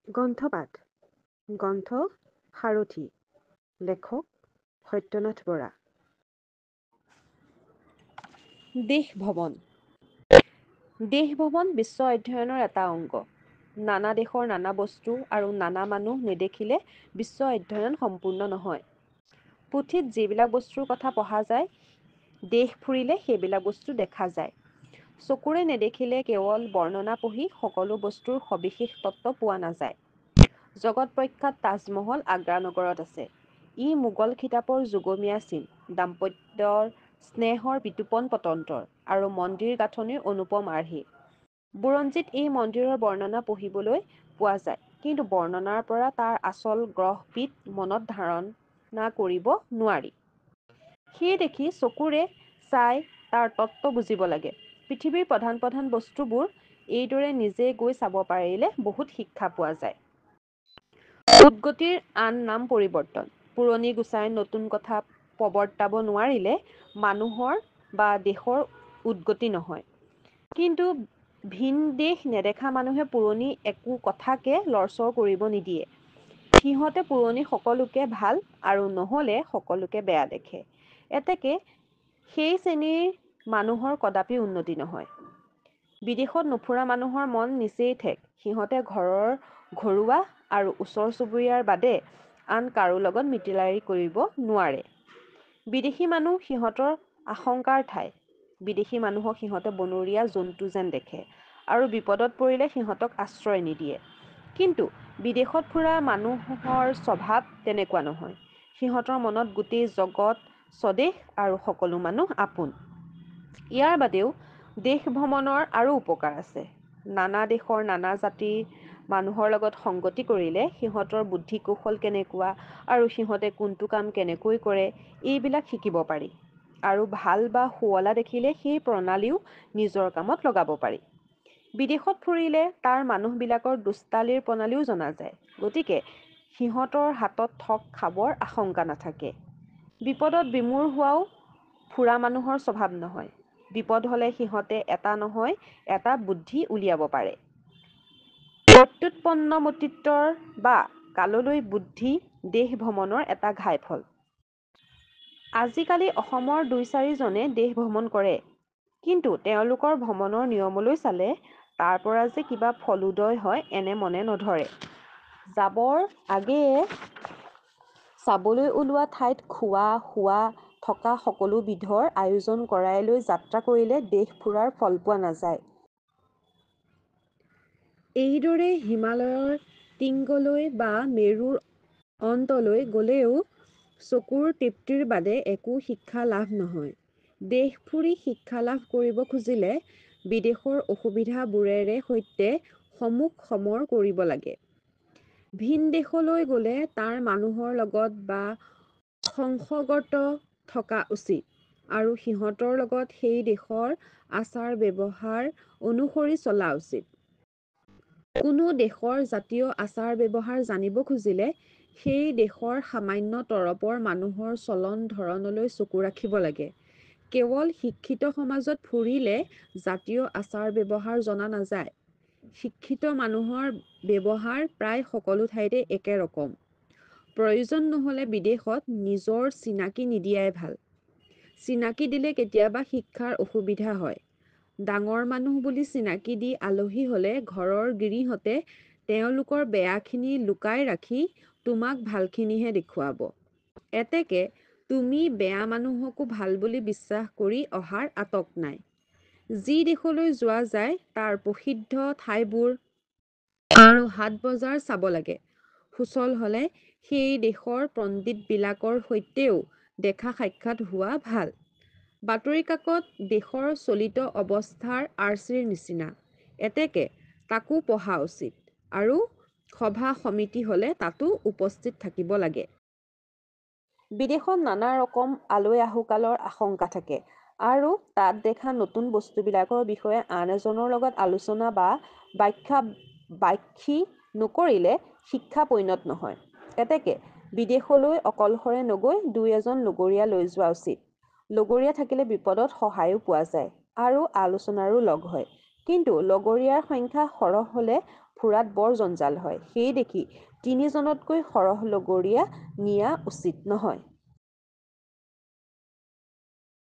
গ্ৰন্থপাঠ গ্ৰন্থ সাৰথি লেখক সত্যনাথ বৰা দেশ ভ্ৰমণ দেশ ভ্ৰমণ বিশ্ব অধ্যয়নৰ এটা অংগ নানা দেশৰ নানা বস্তু আৰু নানা মানুহ নেদেখিলে বিশ্ব অধ্যয়ন সম্পূৰ্ণ নহয় পুথিত যিবিলাক বস্তুৰ কথা পঢ়া যায় দেশ ফুৰিলে সেইবিলাক বস্তু দেখা যায় চকুৰে নেদেখিলে কেৱল বৰ্ণনা পঢ়ি সকলো বস্তুৰ সবিশেষ তত্ত্ব পোৱা নাযায় জগত প্ৰখ্যাত তাজমহল আগ্ৰা নগৰত আছে ই মোগল খিতাপৰ যুগমীয়া চিন দাম্পত্যৰ স্নেহৰ বিতোপন পতন্তৰ আৰু মন্দিৰ গাঁথনিৰ অনুপম আৰ্হি বুৰঞ্জীত এই মন্দিৰৰ বৰ্ণনা পঢ়িবলৈ পোৱা যায় কিন্তু বৰ্ণনাৰ পৰা তাৰ আচল গ্ৰহবিধ মনত ধাৰণা কৰিব নোৱাৰি সেয়ে দেখি চকুৰে চাই তাৰ তত্ত্ব বুজিব লাগে পৃথিৱীৰ প্ৰধান প্ৰধান বস্তুবোৰ এইদৰে নিজে গৈ চাব পাৰিলে বহুত শিক্ষা পোৱা যায় উদ্গতিৰ আন নাম পৰিৱৰ্তন পুৰণি গুচাই নতুন কথা প্ৰৱৰ্তাব নোৱাৰিলে মানুহৰ বা দেশৰ উদ্গতি নহয় কিন্তু ভিন দেশ নেদেখা মানুহে পুৰণি একো কথাকে লৰচৰ কৰিব নিদিয়ে সিহঁতে পুৰণি সকলোকে ভাল আৰু নহলে সকলোকে বেয়া দেখে এতেকে সেই শ্ৰেণীৰ মানুহৰ কদাপি উন্নতি নহয় বিদেশত নুফুৰা মানুহৰ মন নিচেই ঠেক সিহঁতে ঘৰুৱা আৰু ওচৰ চুবুৰীয়াৰ বাদে আন কাৰো লগত মিতিৰালি কৰিব নোৱাৰে বিদেশী মানুহ সিহঁতৰ আশংকাৰ ঠাই বিদেশী মানুহক সিহঁতে বনৰীয়া জন্তু যেন দেখে আৰু বিপদত পৰিলে সিহঁতক আশ্ৰয় নিদিয়ে কিন্তু বিদেশত ফুৰা মানুহৰ স্বভাৱ তেনেকুৱা নহয় সিহঁতৰ মনত গোটেই জগত স্বদেশ আৰু সকলো মানুহ আপোন ইয়াৰ বাদেও দেশ ভ্ৰমণৰ আৰু উপকাৰ আছে নানা দেশৰ নানা জাতিৰ মানুহৰ লগত সংগতি কৰিলে সিহঁতৰ বুদ্ধি কৌশল কেনেকুৱা আৰু সিহঁতে কোনটো কাম কেনেকৈ কৰে এইবিলাক শিকিব পাৰি আৰু ভাল বা শুৱলা দেখিলে সেই প্ৰণালীও নিজৰ কামত লগাব পাৰি বিদেশত ফুৰিলে তাৰ মানুহবিলাকৰ দুষ্টালিৰ প্ৰণালীও জনা যায় গতিকে সিহঁতৰ হাতত ঠগ খাবৰ আশংকা নাথাকে বিপদত বিমূৰ হোৱাও ফুৰা মানুহৰ স্বভাৱ নহয় বিপদ হলে সিহঁতে এটা নহয় এটা বুদ্ধি উলিয়াব পাৰে প্ৰত্যুৎপন্নমতিত্বৰ বা কাললৈ বুদ্ধি দেশ ভ্ৰমণৰ এটা ঘাইফল আজিকালি অসমৰ ২-৪জনে দেশ ভ্ৰমণ কৰে কিন্তু তেওঁলোকৰ ভ্ৰমণৰ নিয়মলৈ চালে তাৰ পৰা যে কিবা ফলোদয় হয় এনে মনে নধৰে যাবৰ আগেয়ে চাবলৈ ওলোৱা ঠাইত খোৱা শোৱা থকা সকলো বিধৰ আয়োজন কৰাই লৈ যাত্ৰা কৰিলে দেশ ফুৰাৰ ফল পোৱা নাযায় এইদৰে হিমালয়ৰ টিংগলৈ বা মেৰুৰ অন্তলৈ গলেও চকুৰ তৃপ্তিৰ বাদে একো শিক্ষা লাভ নহয় দেশ ফুৰি শিক্ষা লাভ কৰিব খুজিলে বিদেশৰ অসুবিধাবোৰেৰে সৈতে সমুখ সমৰ কৰিব লাগে ভিন দেশলৈ গলে তাৰ মানুহৰ লগত বা সংসৰ্গত থকা উচিত আৰু সিহঁতৰ লগত সেই দেশৰ আচাৰ ব্যৱহাৰ অনুসৰি চলা উচিত কোনো দেশৰ জাতীয় আচাৰ ব্যৱহাৰ জানিব খুজিলে সেই দেশৰ সামান্য তৰপৰ মানুহৰ চলন ধৰণলৈ চকু ৰাখিব লাগে কেৱল শিক্ষিত সমাজত ফুৰিলে জাতীয় আচাৰ ব্যৱহাৰ জনা নাযায় শিক্ষিত মানুহৰ ব্যৱহাৰ প্ৰায় সকলো ঠাইতে একে ৰকম প্ৰয়োজন নহলে বিদেশত নিজৰ চিনাকি নিদিয়াই ভাল চিনাকি দিলে কেতিয়াবা শিক্ষাৰ অসুবিধা হয় ডাঙৰ মানুহ বুলি চিনাকি দি আলহী হলে ঘৰৰ গিৰিহঁতে তেওঁলোকৰ বেয়াখিনি লুকাই ৰাখি তোমাক ভালখিনিহে দেখুৱাব এতেকে তুমি বেয়া মানুহকো ভাল বুলি বিশ্বাস কৰি অহাৰ আটক নাই যি দেশলৈ যোৱা যায় তাৰ প্ৰসিদ্ধ ঠাইবোৰ আৰু হাট বজাৰ চাব লাগে সুচল হলে সেই দেশৰ পণ্ডিতবিলাকৰ সৈতেও দেখা সাক্ষাৎ হোৱা ভাল বাতৰি কাকত দেশৰ চলিত অৱস্থাৰ আৰ্চিৰ নিচিনা এতেকে তাকো পঢ়া উচিত আৰু সভা সমিতি হলে তাতো উপস্থিত থাকিব লাগে বিদেশত নানা ৰকম আলৈ আহুকালৰ আশংকা থাকে আৰু তাত দেখা নতুন বস্তুবিলাকৰ বিষয়ে আন এজনৰ লগত আলোচনা বা বাখ্যি নকৰিলে শিক্ষা পৰিণত নহয় এতেকে বিদেশলৈ অকলশৰে নগৈ ২-এজন লগৰীয়া লৈ যোৱা উচিত লগৰীয়া থাকিলে বিপদত সহায়ো পোৱা যায় আৰু আলোচনাৰো লগ হয় কিন্তু লগৰীয়াৰ সংখ্যা সৰহ হলে ফুৰাত বৰ জঞ্জাল হয়। সেই দেখি ৩জনতকৈ সৰহ লগৰীয়া নিয়া উচিত নহয়।